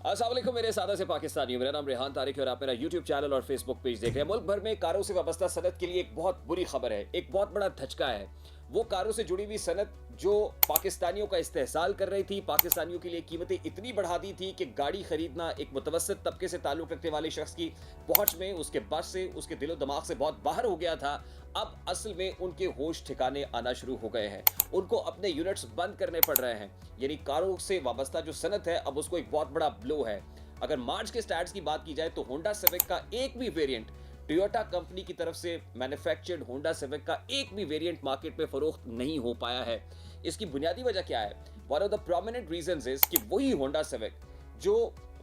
अस्सलाम वालेकुम मेरे सादा से पाकिस्तानियों। मेरा नाम रेहान तारिक है और आप मेरा यूट्यूब चैनल और फेसबुक पेज देख रहे हैं। मुल्क भर में कारों से वाबस्ता सनत के लिए एक बहुत बुरी खबर है, एक बहुत बड़ा धचका है। वो कारों से जुड़ी हुई सनत जो पाकिस्तानियों का इस्तेहसाल कर रही थी, पाकिस्तानियों के लिए कीमतें इतनी बढ़ा दी थी कि गाड़ी खरीदना एक मुतवस्सित तबके से ताल्लुक़ रखने वाले शख्स की पहुंच में, उसके बस से, उसके दिलो दिमाग से बहुत बाहर हो गया था। अब असल में उनके होश ठिकाने आना शुरू हो गए हैं, उनको अपने यूनिट्स बंद करने पड़ रहे हैं। यानी कारों से वाबस्ता जो सनत है, अब उसको एक बहुत बड़ा ब्लो है। अगर मार्च के स्टैट्स की बात की जाए तो होंडा सिविक का एक भी वेरिएंट, टोयोटा कंपनी की तरफ से मैन्युफैक्चर्ड होंडा सिविक का एक भी वेरिएंट मार्केट में फरोख्त नहीं हो पाया है। इसकी बुनियादी वजह क्या है? One of the prominent reasons is कि वही होंडा सिविक जो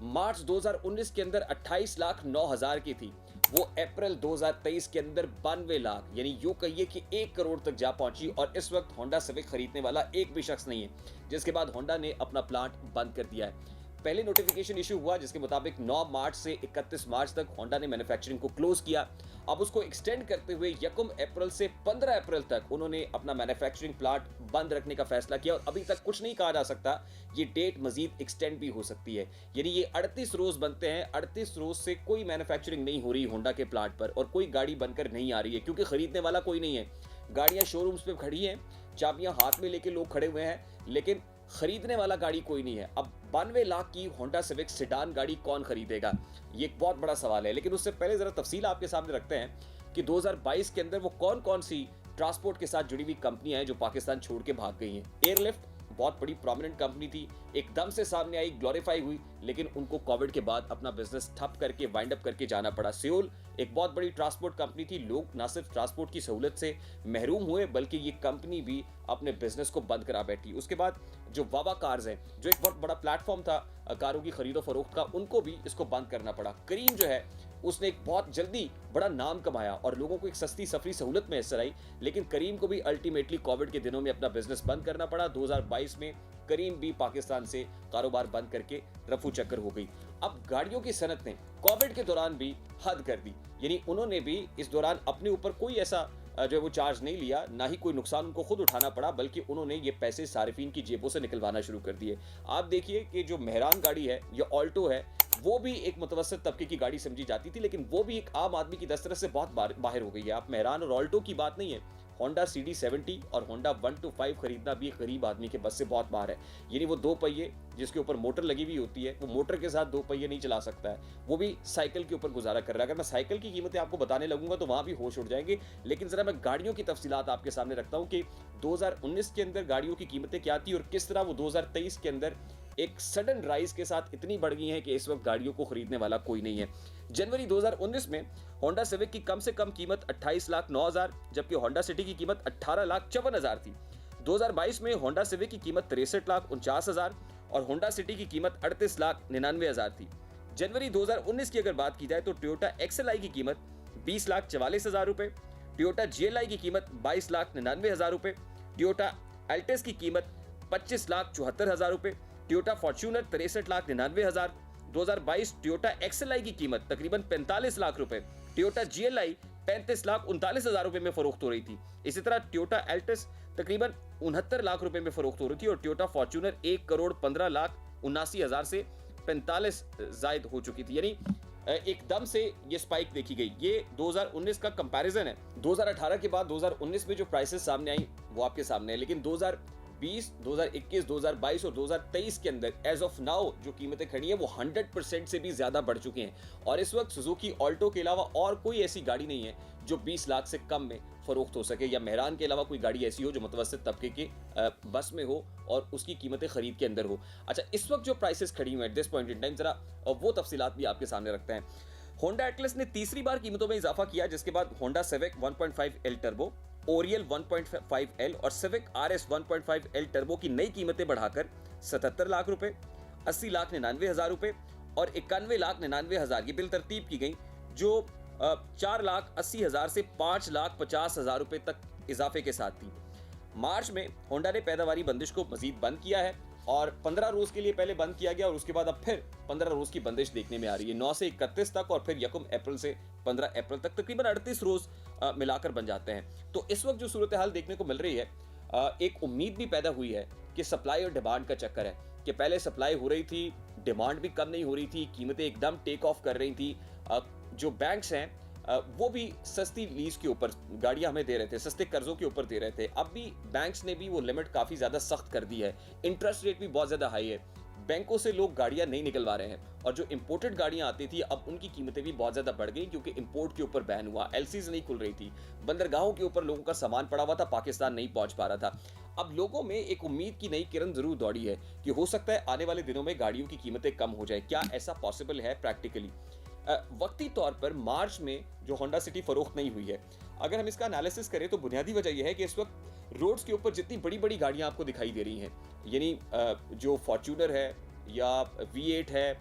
मार्च 2019 के अंदर 28,09,000 की थी, वो अप्रैल 2023 के अंदर 92 लाख, यानी यूं कहिए कि 1 करोड़ तक जा पहुंची। और इस वक्त होंडा सिविक खरीदने वाला एक भी शख्स नहीं है, जिसके बाद होंडा ने अपना प्लांट बंद कर दिया है। पहले नोटिफिकेशन इशू हुआ जिसके मुताबिक 9 मार्च से 31 मार्च तक होंडा ने मैन्युफैक्चरिंग को क्लोज किया। अब उसको एक्सटेंड करते हुए 1 अप्रैल से 15 अप्रैल तक उन्होंने अपना मैन्युफैक्चरिंग प्लांट बंद रखने का फैसला किया। और अभी तक कुछ नहीं कहा जा सकता, ये डेट मजीद एक्सटेंड भी हो सकती है। यानी ये 38 रोज बनते हैं, 38 रोज से कोई मैन्युफैक्चरिंग नहीं हो रही होंडा के प्लांट पर और कोई गाड़ी बनकर नहीं आ रही है, क्योंकि खरीदने वाला कोई नहीं है। गाड़ियां शोरूम्स पे खड़ी हैं, चाबियां हाथ में लेके लोग खड़े हुए हैं, लेकिन खरीदने वाला गाड़ी कोई नहीं है। अब 92 लाख की होंडा सिविक सेडान गाड़ी कौन खरीदेगा, ये एक बहुत बड़ा सवाल है। लेकिन उससे पहले जरा तफसील आपके सामने रखते हैं कि 2022 के अंदर वो कौन कौन सी ट्रांसपोर्ट के साथ जुड़ी हुई कंपनियां हैं जो पाकिस्तान छोड़ के भाग गई हैं। एयरलिफ्ट बहुत बड़ी प्रोमिनेंट कंपनी थी, एकदम से सामने आई, ग्लोरीफाई हुई, लेकिन उनको कोविड के बाद अपना बिजनेस ठप करके वाइंड अप करके जाना पड़ा। सियोल एक बहुत बड़ी ट्रांसपोर्ट कंपनी थी, लोग ना सिर्फ ट्रांसपोर्ट की सहूलत से महरूम हुए बल्कि ये कंपनी भी अपने बिजनेस को बंद करा बैठी। उसके बाद जो वावा कार्स है, जो एक बहुत बड़ा प्लेटफॉर्म था कारों की खरीदो फरोख्त का, उनको भी इसको बंद करना पड़ा। करीम जो है उसने एक बहुत जल्दी बड़ा नाम कमाया और लोगों को एक सस्ती सफरी सहूलत मैसर आई, लेकिन करीम को भी अल्टीमेटली कोविड के दिनों में अपना बिजनेस बंद करना पड़ा। 2022 में करीम भी पाकिस्तान से कारोबार बंद करके रफू चक्कर हो गई। अब गाड़ियों की सनत ने कोविड के दौरान भी हद कर दी, यानी उन्होंने भी इस दौरान अपने ऊपर कोई ऐसा जो है वो चार्ज नहीं लिया, ना ही कोई नुकसान उनको खुद उठाना पड़ा, बल्कि उन्होंने ये पैसे सारिफीन की जेबों से निकलवाना शुरू कर दिए। आप देखिए कि जो मेहरान गाड़ी है या ऑल्टो है, वो भी एक मुतवस्सित तबके की गाड़ी समझी जाती थी, लेकिन वो भी एक आम आदमी की दस्तरस से बहुत बाहर हो गई है। आप मेहरान और ऑल्टो की बात नहीं है, होंडा CD70 और होंडा 125 खरीदना भी एक गरीब आदमी के बस से बहुत बाहर है। यानी वो 2 पहिए जिसके ऊपर मोटर लगी हुई होती है, वो मोटर के साथ 2 पहिए नहीं चला सकता है, वो भी साइकिल के ऊपर गुजारा कर रहा है। अगर मैं साइकिल की कीमतें आपको बताने लगूंगा तो वहां भी होश उड़ जाएंगे, लेकिन जरा मैं गाड़ियों की तफसीलात आपके सामने रखता हूं कि 2019 के अंदर गाड़ियों की कीमतें क्या थी और किस तरह वो 2023 के अंदर एक सडन राइज के साथ इतनी बढ़ गई है कि इस वक्त गाड़ियों को खरीदने वाला कोई नहीं है। जनवरी 2019 में होंडा सिविक की कम से कम कीमत 28,09,000, जबकि होंडा सिटी की कीमत 18,54,000 थी। 2022 में होंडा सिविक की कीमत 63,49,000 और होंडा सिटी की कीमत 38,99,000 थी। जनवरी 2019 की अगर बात की जाए तो टोयोटा XLI की कीमत 20,44,000 रुपए, टोयोटा GLI की कीमत 22,99,000 रुपए, टोयोटा अल्टिस की कीमत 25,74,000 रुपए, टोयोटा फॉर्च्यूनर 63,99,000। 2022 टोयोटा XLI की कीमत तकरीबन 45 लाख रुपए, टोयोटा GLI 35,39,000 रुपए में फरोख्त हो रही थी। इसी तरह टोयोटा अल्टिस तकरीबन 69 लाख रुपए में फरोख्त हो रही थी और टोयोटा फॉर्च्यूनर 1,15,79,000 से 45 जायद हो चुकी थी। यानी एकदम से ये स्पाइक देखी गई। ये 2019 का कंपैरिजन है। 2018 के बाद 2019 में जो प्राइसेस सामने आई वो आपके सामने है, लेकिन 2020, 2021, 2022 और 2023 के अंदर एज ऑफ नाउ जो कीमतें खड़ी हैं वो 100% से भी ज्यादा बढ़ चुकी हैं। और इस वक्त सुजुकी ऑल्टो के अलावा और कोई ऐसी गाड़ी नहीं है जो 20 लाख से कम में फरोख्त हो सके, या मेहरान के अलावा कोई गाड़ी ऐसी हो जो मुतवस्सित तबके की बस में हो और उसकी कीमतें खरीद के अंदर हो। अच्छा, इस वक्त जो प्राइसेस खड़ी हुई at this point in time, जरा वो तफसीलात भी आपके सामने रखते हैं। होंडा एटलस ने तीसरी बार कीमतों में इजाफा किया, जिसके बाद Honda civic 1.5L turbo, Oryol 1.5L और सिविक RS 1.5L टर्बो की नई कीमतें बढ़ाकर 77 लाख रुपए, 80,99,000 रुपए और 91,99,000 की बिल तरतीब की गई, जो 4,80,000 से 5,50,000 रुपए तक इजाफे के साथ थी। मार्च में होंडा ने पैदावारी बंदिश को मजीद बंद किया है और 15 रोज के लिए पहले बंद किया गया और उसके बाद अब फिर 15 रोज की बंदिश देखने में आ रही है, 9 से 31 तक और फिर 1 अप्रैल से 15 अप्रैल तक, तकरीबन 38 रोज मिलाकर बन जाते हैं। तो इस वक्त जो सूरत हाल देखने को मिल रही है, एक उम्मीद भी पैदा हुई है कि सप्लाई और डिमांड का चक्कर है कि पहले सप्लाई हो रही थी डिमांड भी कम नहीं हो रही थी, कीमतें एकदम टेक ऑफ कर रही थी। जो बैंक्स हैं वो भी सस्ती लीज के ऊपर गाड़ियां हमें दे रहे थे, सस्ते कर्जों के ऊपर दे रहे थे। अब भी बैंक्स ने भी वो लिमिट काफ़ी ज़्यादा सख्त कर दी है, इंटरेस्ट रेट भी बहुत ज़्यादा हाई है, बैंकों से लोग गाड़ियां नहीं निकलवा रहे हैं। और जो इंपोर्टेड गाड़ियां आती थी अब उनकी कीमतें भी बहुत ज़्यादा बढ़ गई, क्योंकि इंपोर्ट के ऊपर बैन हुआ, एलसीज नहीं खुल रही थी, बंदरगाहों के ऊपर लोगों का सामान पड़ा हुआ था, पाकिस्तान नहीं पहुंच पा रहा था। अब लोगों में एक उम्मीद की नई किरण जरूर दौड़ी है कि हो सकता है आने वाले दिनों में गाड़ियों की कीमतें कम हो जाए। क्या ऐसा पॉसिबल है प्रैक्टिकली? वक्ती तौर पर मार्च में जो होंडा सिटी फरोख्त नहीं हुई है, अगर हम इसका एनालिसिस करें तो बुनियादी वजह यह है कि इस वक्त रोड्स के ऊपर जितनी बड़ी बड़ी गाड़ियां आपको दिखाई दे रही हैं, यानी जो फॉर्च्यूनर है या V8 है,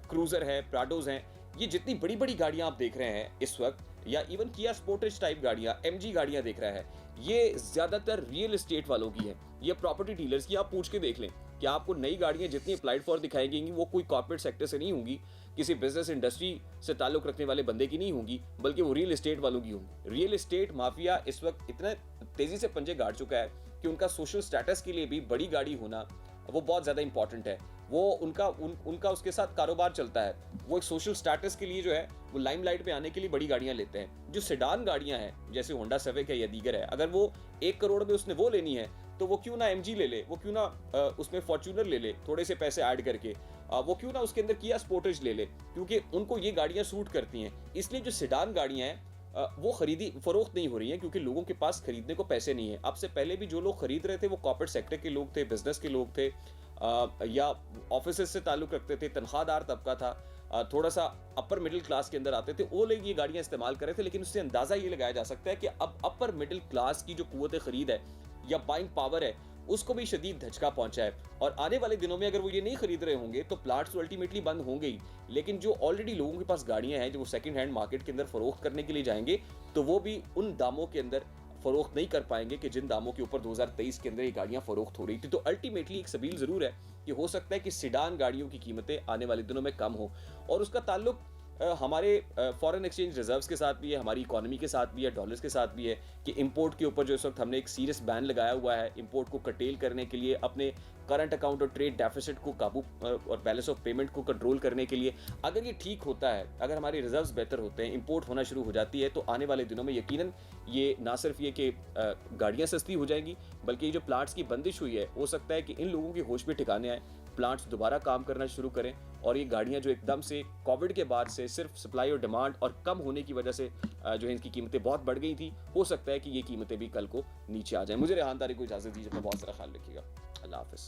क्रूजर है, प्राडोज हैं, ये जितनी बड़ी बड़ी गाड़ियां आप देख रहे हैं इस वक्त, या इवन किया स्पोर्टेज टाइप गाड़ियां, MG गाड़ियां देख रहा है, ये ज्यादातर रियल एस्टेट वालों की है, ये प्रॉपर्टी डीलर्स की। आप पूछ के देख लें कि आपको नई गाड़ियां जितनी अप्लाइड फॉर दिखाई देंगी वो कोई कॉर्पोरेट सेक्टर से नहीं होंगी, किसी बिजनेस इंडस्ट्री से ताल्लुक रखने वाले बंदे की नहीं होंगी, बल्कि वो रियल एस्टेट वालों की होंगी। रियल एस्टेट माफिया इस वक्त इतना तेजी से पंजे गाड़ चुका है कि उनका सोशल स्टेटस के लिए भी बड़ी गाड़ी होना वो बहुत ज़्यादा इंपॉर्टेंट है। वो उनका उसके साथ कारोबार चलता है। वो एक सोशल स्टेटस के लिए जो है वो लाइमलाइट पे आने के लिए बड़ी गाड़ियां लेते हैं। जो सेडान गाड़ियां हैं जैसे होंडा सिविक है या दीगर है, अगर वो 1 करोड़ में उसने वो लेनी है तो वो क्यों ना MG ले ले, वो क्यों ना उसमें फॉर्च्यूनर ले ले थोड़े से पैसे ऐड करके, वो क्यों ना उसके अंदर किया स्पोर्टेज ले ले, क्योंकि उनको ये गाड़ियां सूट करती हैं। इसलिए जो सेडान गाड़ियां हैं वो खरीदी फरोख्त नहीं हो रही हैं, क्योंकि लोगों के पास खरीदने को पैसे नहीं है। अब से पहले भी जो लोग खरीद रहे थे वो कॉर्पोरेट सेक्टर के लोग थे, बिजनेस के लोग थे, या ऑफिस से ताल्लुक रखते थे, तनख्वाहदार तबका था, थोड़ा सा अपर मिडिल क्लास के अंदर आते थे, वो लोग ये गाड़ियां इस्तेमाल कर रहे थे। लेकिन उससे अंदाजा ये लगाया जा सकता है कि अब अपर मिडिल क्लास की जो कुव्वत खरीद है या बाइंग पावर है उसको भी शदीद धचका पहुंचा है। और आने वाले दिनों में अगर वो ये नहीं खरीद रहे होंगे तो प्लाट्स तो अल्टीमेटली बंद होंगे ही, लेकिन जो ऑलरेडी लोगों के पास गाड़ियां हैं जो वो सेकंड हैंड मार्केट के अंदर फरोख्त करने के लिए जाएंगे तो वो भी उन दामों के अंदर फरोख्त नहीं कर पाएंगे कि जिन दामों के ऊपर 2023 के अंदर ये गाड़ियां फरोख्त हो रही थी। तो अल्टीमेटली एक सबील जरूर है कि हो सकता है कि सिडान गाड़ियों की कीमतें आने वाले दिनों में कम हो, और उसका ताल्लुक हमारे फॉरेन एक्सचेंज रिजर्व्स के साथ भी है, हमारी इकोनॉमी के साथ भी है, डॉलर्स के साथ भी है, कि इंपोर्ट के ऊपर जो इस वक्त हमने एक सीरियस बैन लगाया हुआ है इंपोर्ट को कटेल करने के लिए, अपने करंट अकाउंट और ट्रेड डेफिसिट को काबू और बैलेंस ऑफ पेमेंट को कंट्रोल करने के लिए। अगर ये ठीक होता है, अगर हमारे रिजर्व्स बेहतर होते हैं, इंपोर्ट होना शुरू हो जाती है, तो आने वाले दिनों में यकीनन ये ना सिर्फ ये कि गाड़ियाँ सस्ती हो जाएंगी, बल्कि ये जो प्लांट्स की बंदिश हुई है हो सकता है कि इन लोगों के होश पे ठिकाने आए, प्लांट्स दोबारा काम करना शुरू करें, और ये गाड़ियां जो एकदम से कोविड के बाद से सिर्फ सप्लाई और डिमांड और कम होने की वजह से जो है इनकी कीमतें बहुत बढ़ गई थी, हो सकता है कि ये कीमतें भी कल को नीचे आ जाएं। मुझे रेहान तारिक को इजाज़त दीजिए, अपना बहुत सारा ख्याल रखिएगा। अल्लाह हाफ़िज़।